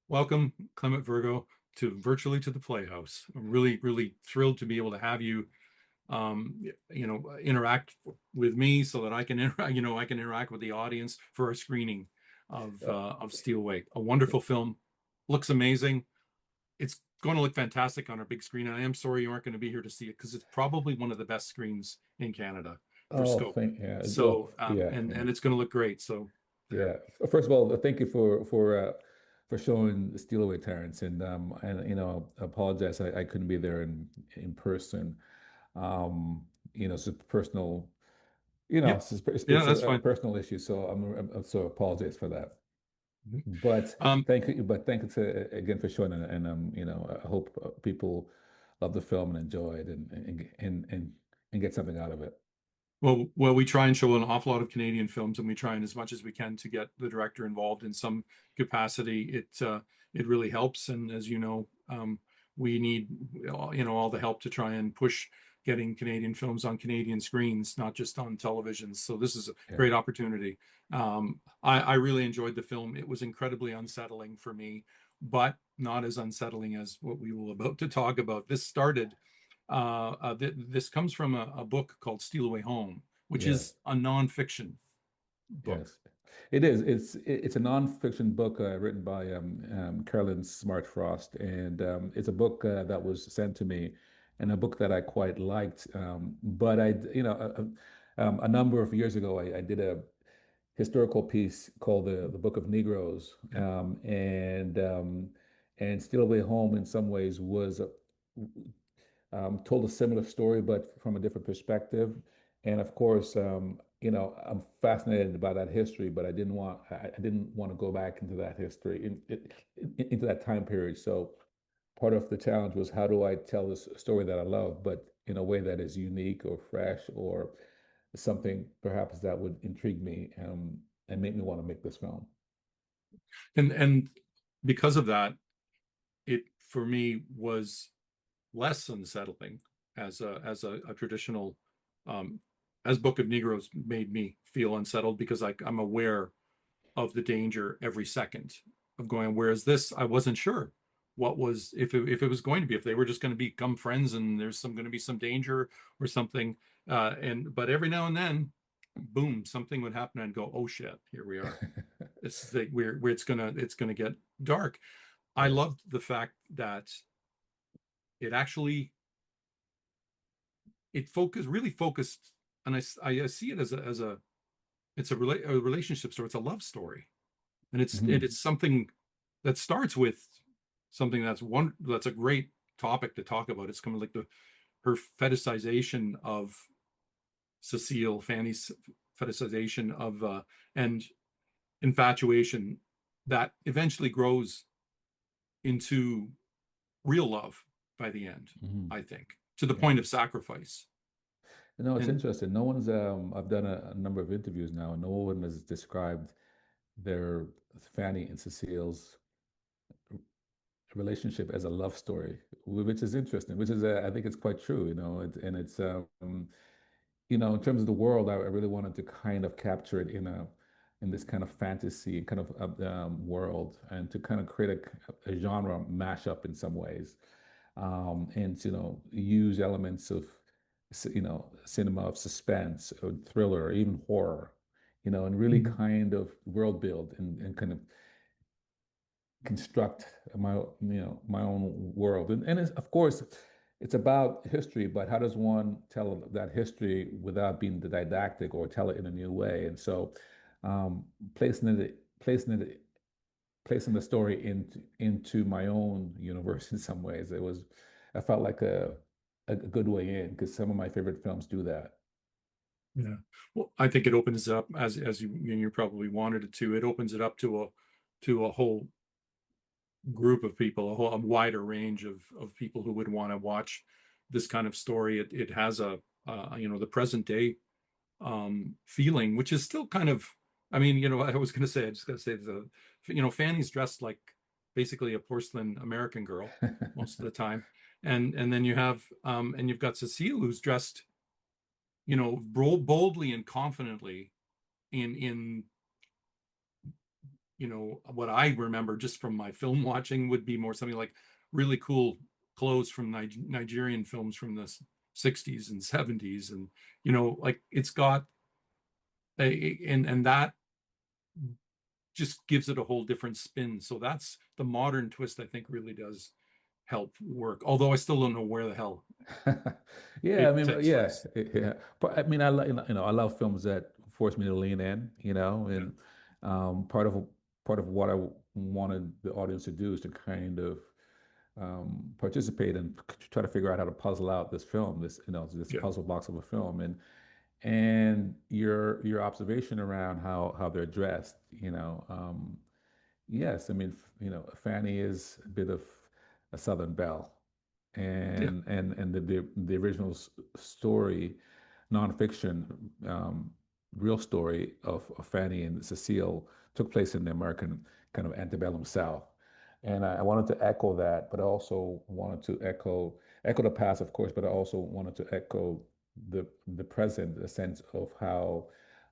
Welcome, Clement Virgo, to virtually to the Playhouse. I'm really, really thrilled to be able to have you, interact with me so that I can, I can interact with the audience for our screening Uh, of Steelaway. A wonderful film, looks amazing. It's going to look fantastic on our big screen. And I am sorry you aren't going to be here to see it because it's probably one of the best screens in Canada for oh, scope. yeah. Well, So, yeah, and yeah, it's going to look great. So, there. yeah. First of all, thank you for showing the Steel Away, Terrance, and I apologize I couldn't be there in person. It's a personal, Yep. Yeah, it's that's a fine. personal issue, so I'm so apologize for that. But Um, thank you again for showing, and I hope people love the film and enjoy it and get something out of it. well, we try and show an awful lot of Canadian films, and we try and as much as we can to get the director involved in some capacity. It really helps, and as you know, we need all the help to try and push getting Canadian films on Canadian screens, not just on television. So this is a Yeah. great opportunity. I really enjoyed the film. It was incredibly unsettling for me, but not as unsettling as what we will about to talk about. This comes from a book called Steal Away Home, which Yeah. is a nonfiction book. Yes, it is. It's a nonfiction book written by Carolyn Smart Frost, and it's a book that was sent to me, and a book that I quite liked. But a number of years ago, I did a historical piece called the Book of Negroes, Yeah. and Still Away Home in some ways was told a similar story, but from a different perspective. And of course, I'm fascinated by that history, but I didn't want to go back into that history, into that time period. So part of the challenge was how do I tell this story that I love, but in a way that is unique or fresh or something perhaps that would intrigue me and make me want to make this film. And because of that, it for me was less unsettling as a traditional as Book of Negroes made me feel unsettled because I'm aware of the danger every second of going. Whereas this, I wasn't sure what was if it was going to be if they were just going to become friends and there's some going to be some danger or something. And but every now and then, boom, something would happen and go, oh shit, here we are. It's the where it's gonna get dark. I Yeah. loved the fact that it actually really focused, and I see it as a it's a relationship story. It's a love story, and Mhm. it's something that starts with something that's a great topic to talk about. It's kind of like the her fetishization of Fanny's fetishization of and infatuation that eventually grows into real love by the end, Mhm. I think, to the Yeah. point of sacrifice. No, it's And interesting. I've done a number of interviews now, and no one has described their Fanny and Cecile's relationship as a love story, which is interesting, I think it's quite true, and it's, in terms of the world, I really wanted to kind of capture it in this kind of fantasy kind of world and to kind of create a genre mashup in some ways. And use elements of cinema of suspense or thriller or even horror, and really Mhm. kind of world build and kind of construct my own world. And of course it's about history, but how does one tell that history without being didactic or tell it in a new way? And so um, placing the story into my own universe in some ways. I felt like a good way in because some of my favorite films do that. Yeah. Well, I think it opens it up as you probably wanted it to. It opens it up to a whole group of people, a wider range of people who would want to watch this kind of story. It has the present day feeling, which is still kind of, I mean, I was going to say, I just got to say, Fanny's dressed like basically a porcelain American girl most of the time, and then and you've got Cecile who's dressed, boldly and confidently in what I remember just from my film watching would be more something like really cool clothes from Nigerian films from the 60s and 70s. And, like it's got and that just gives it a whole different spin. So that's the modern twist, I think really does help work. Although I still don't know where the hell Yeah, I it mean, takes yeah, place. yeah. But I mean, I love films that force me to lean in, Yeah. and part of what I wanted the audience to do is to kind of participate and try to figure out how to puzzle out this film, this Yeah. puzzle box of a film, and your observation around how they're dressed, yes, I mean, Fanny is a bit of a Southern belle, Yeah. and the original story, nonfiction, real story of Fanny and Cecile took place in the American kind of antebellum South, and I wanted to echo that, but I also wanted to echo the past, of course, but I also wanted to echo the present, the sense of how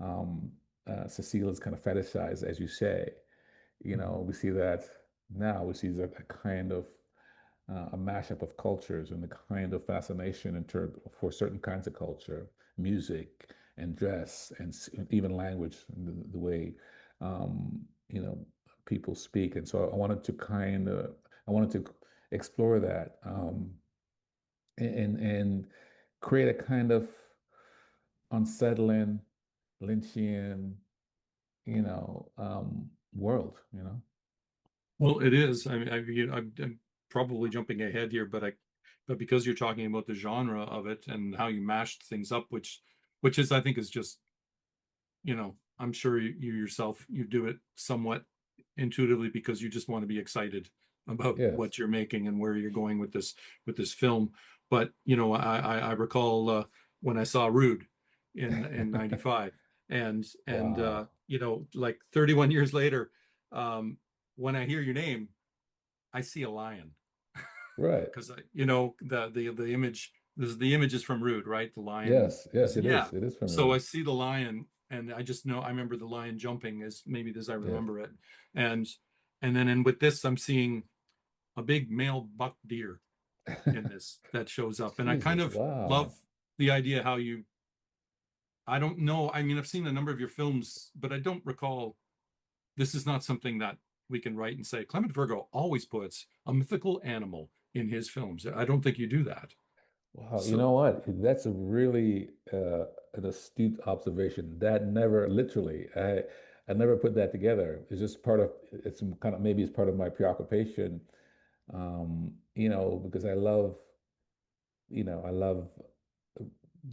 um, Cecile is kind of fetishized, as you say. Mhm. We see that now. We see a kind of a mashup of cultures and the kind of fascination for certain kinds of culture, music and dress and even language, and the way people speak. And so I wanted to explore that and create a kind of unsettling, Lynchian, world. Well, it is. I mean, I'm probably jumping ahead here, but because you're talking about the genre of it and how you mashed things up, which is, I think, is just, I'm sure you yourself, you do it somewhat intuitively because you just want to be excited about Yes. what you're making and where you're going with this film. But, I recall when I saw Rude in 95 and Wow. like 31 years later, when I hear your name, I see a lion Right. because the image the image is from Rude, right? The lion Yes. Yes, is, it yeah. is. It is from So I Rome. see the lion, and I just know I remember the lion jumping as maybe as I Yeah. remember it, and and then with this I'm seeing a big male buck deer in this that shows up, and I kind Jesus. of love Wow. the idea how you. I don't know. I mean, I've seen a number of your films, but I don't recall. This is not something that we can write and say Clement Virgo always puts a mythical animal in his films. I don't think you do that. Wow. You know So what? That's a really an astute observation. That never literally, I never put that together. It's just it's kind of, maybe it's part of my preoccupation, because I love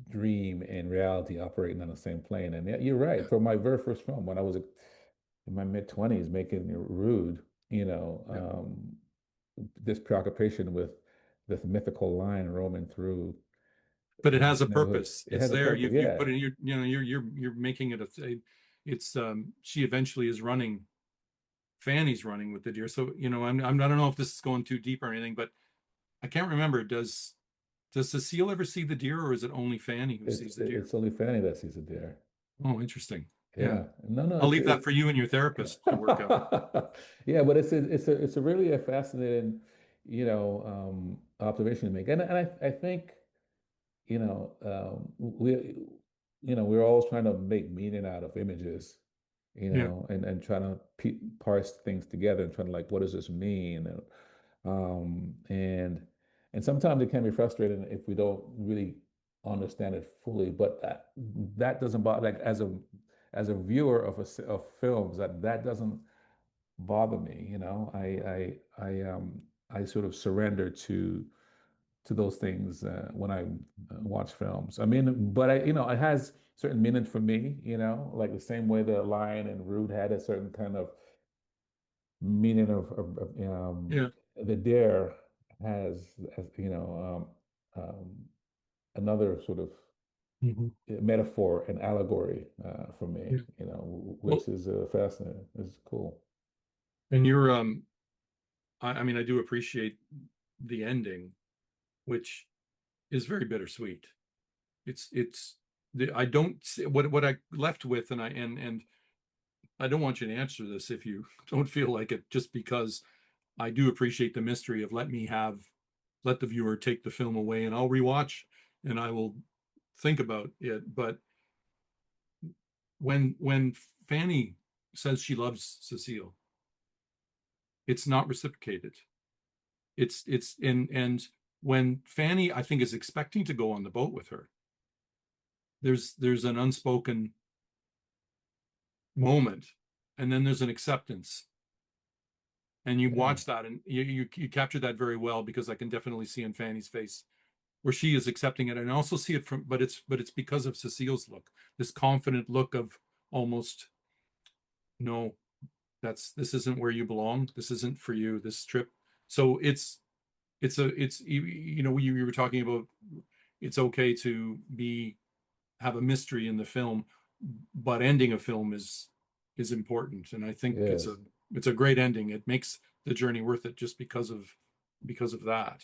dream and reality operating on the same plane. And yeah, you're right. yeah, For my very first film, when I was in my mid 20s, making Rude, yeah. this preoccupation with this mythical line roaming through But it has this a neighborhood. purpose. It It's has a there. purpose. You've Yeah. put in you're making it it's she eventually is running. Fanny's running with the deer. So I don't know if this is going too deep or anything, but I can't remember. Does Cecile ever see the deer, or is it only Fanny who sees the deer? It's only Fanny that sees it there. Oh, interesting. Yeah, Yeah. No, no, I'll leave that for you and your therapist to work out. yeah, but it's a really a fascinating, observation to make. And I think, we're always trying to make meaning out of images, Yeah, and trying to parse things together and trying to like, what does this mean? And sometimes it can be frustrating if we don't really understand it fully. But that doesn't bother, like, as a viewer of films, that doesn't bother me. I sort of surrender to those things when I watch films. I mean, but it has certain meaning for me. Like the same way the Lion and Rude had a certain kind of meaning yeah. the Dare has, another sort of Mhm. metaphor and allegory for Yeah. me. Well, Which is fascinating. It's cool. and you're I mean, I do appreciate the ending, which is very bittersweet. It's I don't see what I left with, and I don't want you to answer this if you don't feel like it, just because I do appreciate the mystery of let the viewer take the film away and I'll rewatch and I will think about it. But when Fanny says she loves Cecile, it's not reciprocated. It's and when Fanny, I think, is expecting to go on the boat with her, there's an unspoken moment, and then there's an acceptance. And you Yeah. watch that, and you capture that very well, because I can definitely see in Fanny's face where she is accepting it, and I also see it from, but it's because of Cecile's look, this confident look of almost, no, this isn't where you belong. This isn't for you. This trip. So it's you were talking about, it's okay to be have a mystery in the film, but ending a film is important, and I think Yes. it's a great ending. It makes the journey worth it just because of that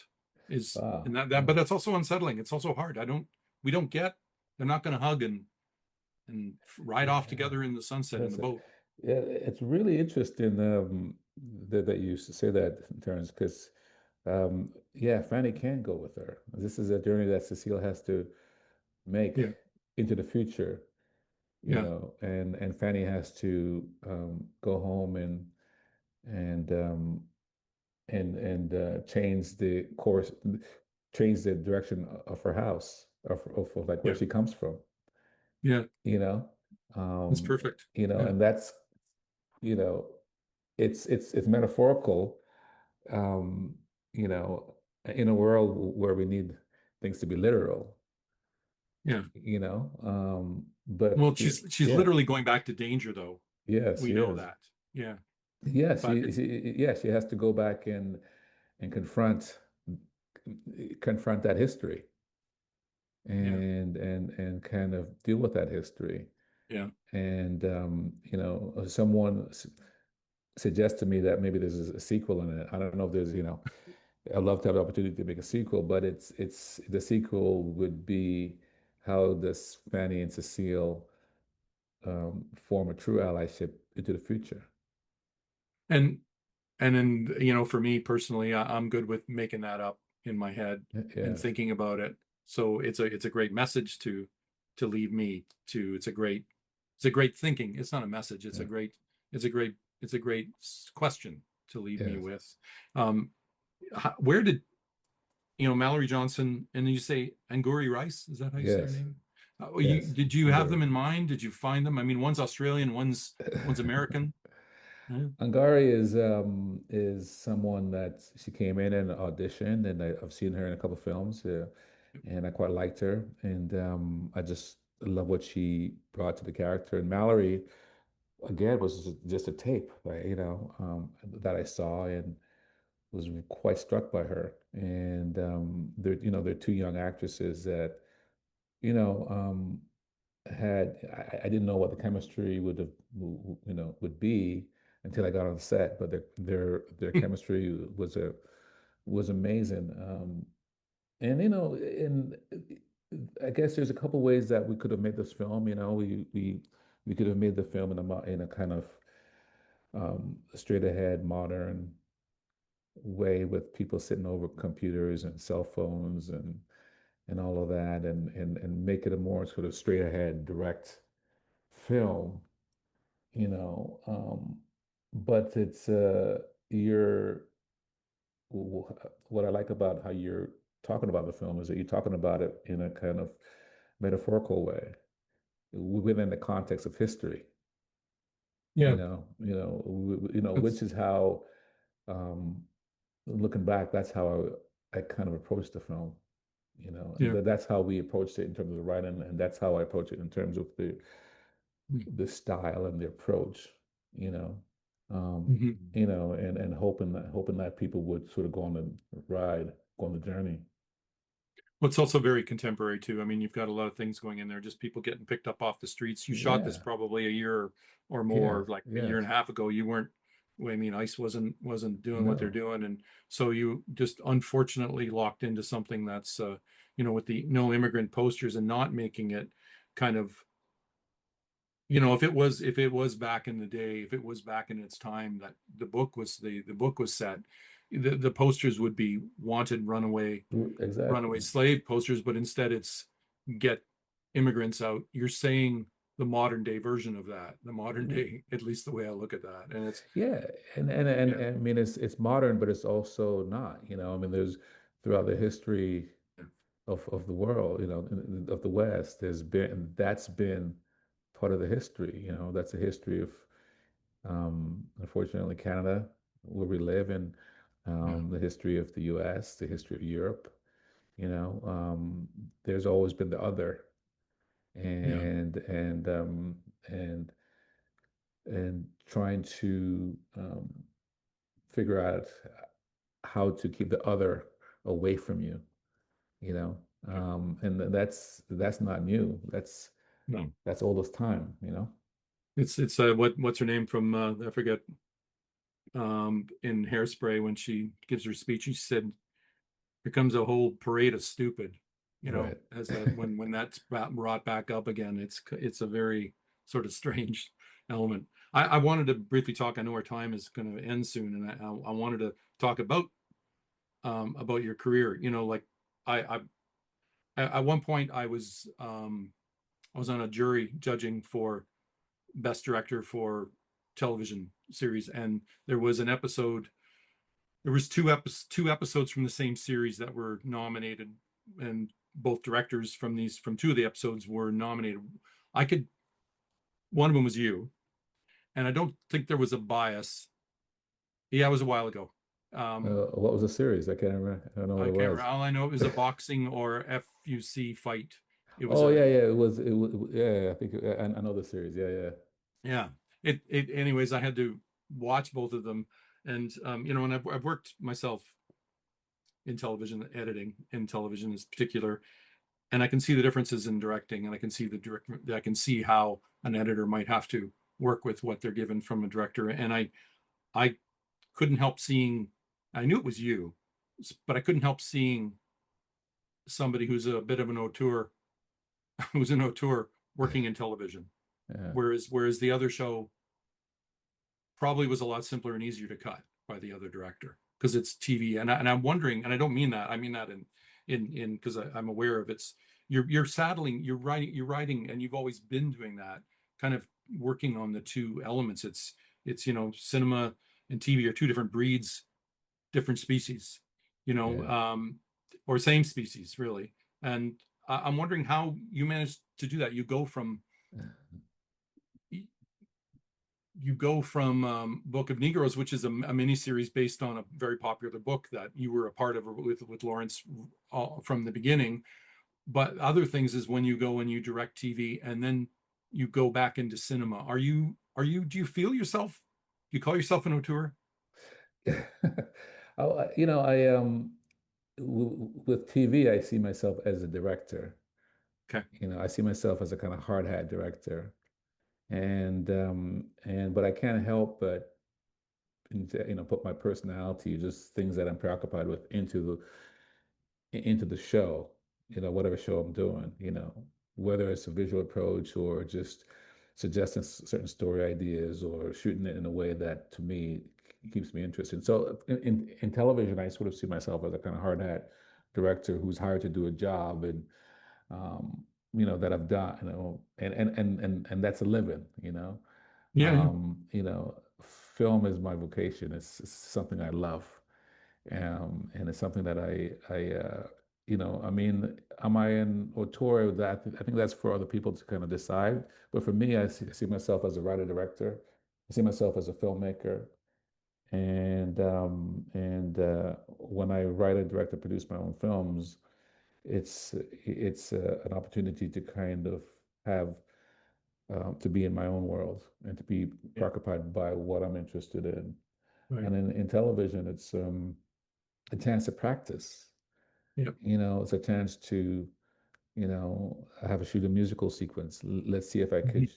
is and Wow. that but that's also unsettling. It's also hard. I don't we don't get they're not going to hug and ride off Yeah. together in the sunset in the That's it. boat. Yeah, it's really interesting that you say that, Terrance, because yeah, Fanny can go with her. This is a journey that Cecile has to make Yeah, into the future, yeah, and Fanny has to go home and change the course, change the direction of her house, of like where yeah, she comes from, yeah. you know, It's um, perfect. Yeah, and that's, you know, it's metaphorical, um, you know, in a world where we need things to be literal, yeah. but Well, she's yeah, literally going back to danger, though. yes, We she know is. that. Yeah, Yeah, but it's she has to go back and confront that history yeah, and kind of deal with that history. yeah, And someone suggests to me that maybe there's a sequel in it. I don't know if there's, I'd love to have the opportunity to make a sequel, but it's the sequel would be how does Fanny and Cecile form a true allyship into the future. and and then for me personally, I'm good with making that up in my head and Yes, thinking about it. So it's a great message to leave me to. It's a great thinking. It's not a message. yeah, It's a great question to leave me yes, with. Um, where did Mallory Johnson, and then you say Angourie Rice? Is that how you say her yes, name? yes. Did you have Angari. them in mind? Did you find them? I mean, one's Australian, one's American. Yeah. Angari is someone that she came in and auditioned, and I've seen her in a couple of films, and I quite liked her, and I just love what she brought to the character. And Mallory, again, was just a tape, right, that I saw and was quite struck by her. And they're two young actresses that you know um, I didn't know what the chemistry would be until I got on set, but their chemistry was amazing. And and I guess there's a couple ways that we could have made this film. We could have made the film in a kind of straight ahead modern way with people sitting over computers and cell phones and all of that, and make it a more sort of straight ahead direct film, you know. But it's you're what I like about how you're talking about the film is that you're talking about it in a kind of metaphorical way within the context of history, Yeah. which is how, um, looking back, that's how I kind of approached the film, and Yeah. that's how we approached it in terms of the writing, and that's how I approach it in terms of the style and the approach, you know, Mhm. and hoping that people would sort of go on the ride, go on the journey. Well, it's also very contemporary too. I mean, you've got a lot of things going in there, just people getting picked up off the streets. You shot this Yeah. probably a year or more, Yes. like a year Yes. and a half ago. You weren't, well, I mean, ICE wasn't doing what they're No. doing, and so you just unfortunately locked into something that's, with the no immigrant posters and not making it kind of if it was back in the day, if it was back in its time that the book was set, the posters would be wanted runaway Exactly. slave posters, but instead it's get immigrants out. You're saying the modern day version of that, the modern day, at least the way I look at that. And it's Yeah, and yeah, I mean it's modern, but it's also not, you know. I mean, there's throughout the history yeah, of the world, you know, of the West, that's been part of the history, you know. That's a history of unfortunately Canada, where we live, and yeah, the history of the US, the history of Europe, you know. There's always been the other, yeah, and and trying to figure out how to keep the other away from you, you know. yeah. And that's not new. No. That's all this time, you know. It's what's her name from I forget in Hairspray when she gives her speech, she said becomes a whole parade of stupid, Right. as that when that's brought back up again, it's a very sort of strange element. I wanted to briefly talk. I know our time is going to end soon, and I wanted to talk about your career. Like I at one point I was on a jury judging for best director for television series, and there was an episode there was two episodes from the same series that were nominated, and both directors from two of the episodes were nominated. I could One of them was you, and I don't think there was a bias. Yeah, it was a while ago. What was the series? I can't remember. I don't know what I it can't remember. was. All I know, it was a boxing or FUC fight. It was Oh a yeah, yeah. It was. Yeah, I think I know the series. Yeah, yeah. Yeah. It anyways, I had to watch both of them, and and I've worked myself in television editing, in television in particular, and I can see the differences in directing, and I can see how an editor might have to work with what they're given from a director. And I couldn't help seeing, I knew it was you, but I couldn't help seeing somebody who's a bit of an auteur, who's an auteur working in television. Yeah. Whereas the other show probably was a lot simpler and easier to cut by the other director because it's TV. And I'm wondering, and I don't mean that. I mean that in because I'm aware of it's you're saddling, you're writing, and you've always been doing that, kind of working on the two elements. It's cinema and TV are two different breeds, different species, you know, Yeah. um, or same species really. And I'm wondering how you managed to do that. You go from Book of Negroes, which is a mini series based on a very popular book that you were a part of with Lawrence from the beginning. But other things is when you go and you direct TV and then you go back into cinema. Do you feel yourself? Do you call yourself an auteur? You know, I with TV, I see myself as a director. Okay. You know, I see myself as a kind of hard hat director, and but I can't help but put my personality, just things that I'm preoccupied with, into the show, you know, whatever show I'm doing, you know, whether it's a visual approach or just suggesting certain story ideas or shooting it in a way that to me keeps me interested. So in television, I sort of see myself as a kind of hard hat director who's hired to do a job and that I've done, and that's a living, you know. Yeah, yeah. Film is my vocation. It's something I love, and it's something that I mean, am I an auteur? That I think that's for other people to kind of decide. But for me, I see myself as a writer director. I see myself as a filmmaker, and when I write and direct and produce my own films, it's an opportunity to kind of have to be in my own world and to be Yeah. preoccupied by what I'm interested in. Right. And in television, it's a chance to practice. Yeah. You know, it's a chance to, I have a shoot a musical sequence. Let's see if I Mhm. could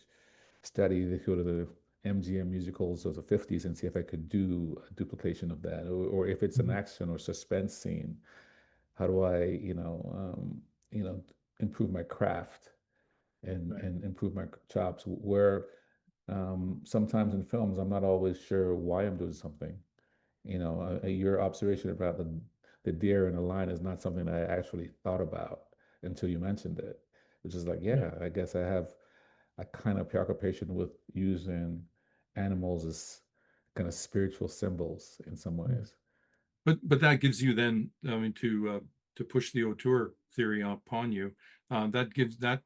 study the sort of the MGM musicals of the 50s and see if I could do a duplication of that. Or if it's an Mhm. action or suspense scene, how do I, you know, improve my craft? Right. and improve my chops. Where sometimes in films, I'm not always sure why I'm doing something. You know, your observation about the deer in the line is not something that I actually thought about until you mentioned it. Which is like, Yeah. yeah, I guess I have a kind of preoccupation with using animals as kind of spiritual symbols in some Mm. ways. But that gives you then, I mean, to push the auteur theory upon you, that gives that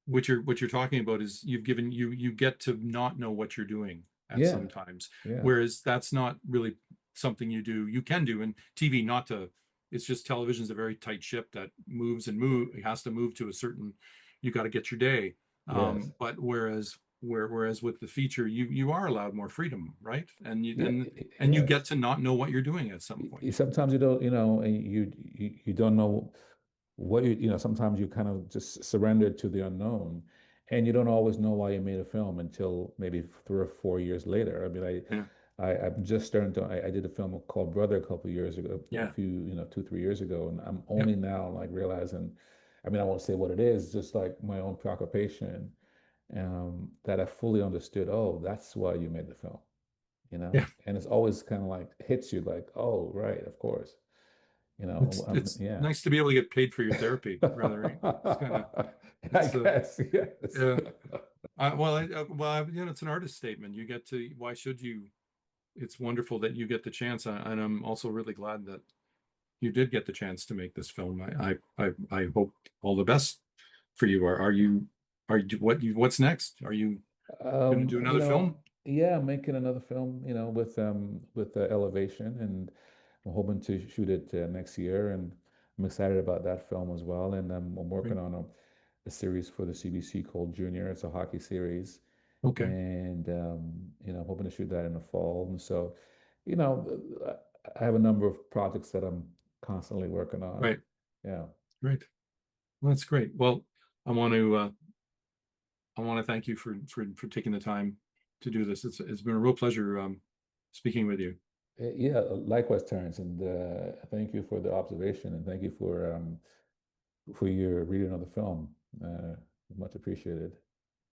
what you're talking about is you've given you get to not know what you're doing at some Yeah, times, yeah, whereas that's not really something you can do in TV. Not to, it's just television's a very tight ship that moves and move. It has to move to a certain. You got to get your day. yes, But whereas with the feature, you are allowed more freedom, right? yeah, And you get yes. to not know what you're doing at some point. Sometimes you don't, you know, and you don't know what you know. Sometimes you kind of just surrender to the unknown, and you don't always know why you made a film until maybe 3 or 4 years later. I mean, Yeah, I'm just starting to. I did a film called Brother a couple of years ago, a yeah, few, 2, 3 years ago, and I'm yeah, only now like realizing. I mean, I won't say what it is, just like my own preoccupation, that I fully understood. Oh, that's why you made the film, yeah. and it's always kind of like hits you like, oh, right, of course, It's yeah. nice to be able to get paid for your therapy, rather. Right? It's kind of I it's guess, yes. yeah. It's an artist statement. You get to, why should you? It's wonderful that you get the chance, and I'm also really glad that you did get the chance to make this film. I hope all the best for you. What's next? Are you going to do another film? Yeah, I'm making another film, with Elevation, and I'm hoping to shoot it next year, and I'm excited about that film as well. And I'm working Right. on a series for the CBC called Junior. It's a hockey series, Okay. and I'm hoping to shoot that in the fall. And so, you know, I have a number of projects that I'm constantly working on. Right. Yeah. Right. Well, that's great. Well, I want to uh, I want to thank you for taking the time to do this. It's been a real pleasure speaking with you. Yeah, likewise, Terrence, and thank you for the observation, and thank you for your reading of the film. Much appreciated.